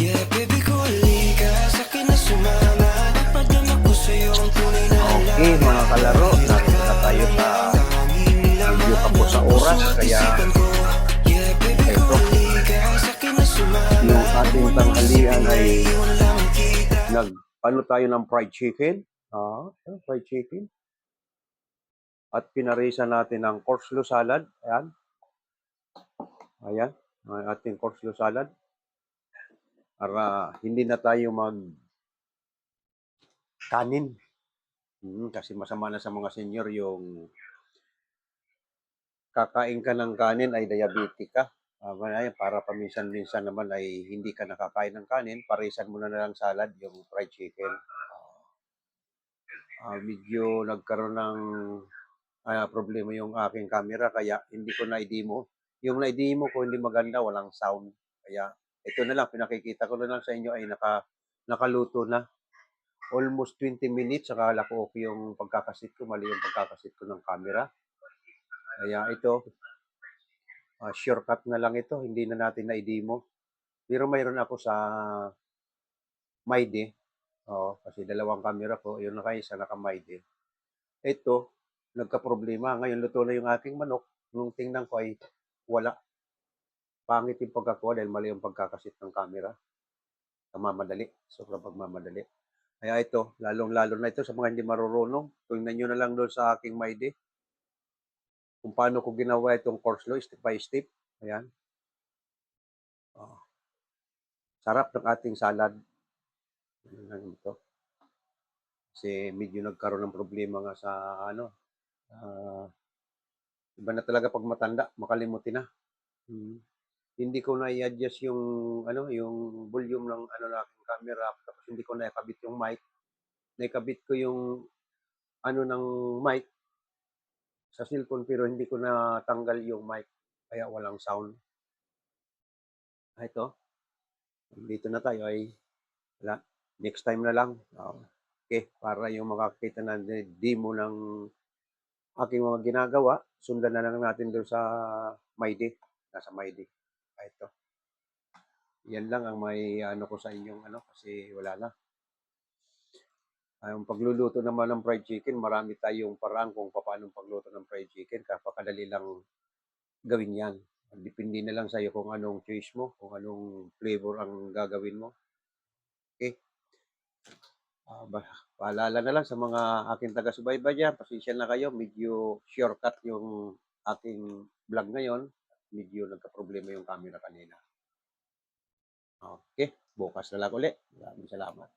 Yeah, baby ko halika, sa'kin na sumama. Nagpadala ko sa'yo ang tunay na Okay alaga. mga kalaro, narito na tayo sa video pa sa oras, kaya Yeah, baby ko ito, halika, sa'kin na sumama. yung ating tanghalian ay ano tayo ng fried chicken. Fried chicken. At pinarisa natin ang coleslaw salad. Ayan. Ayan. Ang ating coleslaw salad. Para hindi na tayo kanin. Kasi masama na sa mga senior yung kakain ka ng kanin ay diabetic ka. Para paminsan-minsan naman ay hindi ka nakakain ng kanin, parisan mo na lang salad, yung fried chicken. Medyo nagkaroon ng problema yung aking camera, kaya hindi ko na-demo. Yung na-demo ko hindi maganda, walang sound. Kaya ito na lang, pinakikita ko na lang sa inyo ay nakaluto na. Almost 20 minutes, akala ko okay yung pagkakasit ko, mali yung pagkakasit ko ng camera. Kaya ito, shortcut na lang ito, hindi na natin na-demo. Pero mayroon ako sa MyDay. Kasi dalawang camera ko, yun isa naka-MyDay. Ito, nagka-problema. Ngayon, luto na yung aking manok. Nung tingnan ko ay wala. Pangit yung pagkakuha dahil mali yung pagkakasit ng camera. Mamadali. Sobrang pagmamadali. Kaya ito, lalong-lalo na ito sa mga hindi marurunong. Tingnan nyo na lang doon sa aking MyDay. Kung paano ko ginawa itong coleslaw, step by step. Ayan. Sarap ng ating salad. Ito. Kasi medyo nagkaroon ng problema nga sa iba na talaga pag matanda, makalimutin na. Hindi ko na i-adjust yung yung volume ng ng aking camera, tapos hindi ko na ikabit yung mic. Naikabit ko yung ng mic sa cellphone pero hindi ko na tanggal yung mic kaya walang sound. Ito. Dito na tayo ay wala. Next time na lang. Okay, para yung makakita na demo ng aking mga ginagawa, sundan na lang natin doon sa MyDay. Nasa MyDay. Ito. Yan lang ang may ko sa inyong kasi wala na. Ang pagluluto naman ng fried chicken, marami tayong paraan kung paano pagluto ng fried chicken. Kapakadali lang gawin yan. Depende na lang sa'yo kung anong choice mo, kung anong flavor ang gagawin mo. Okay? Paalala na lang sa mga aking taga-subaybay dyan, pasensya na kayo, medyo shortcut yung aking vlog ngayon. Medyo nagka-problema yung camera kanina. Okay, bukas na lang ulit. Maraming salamat.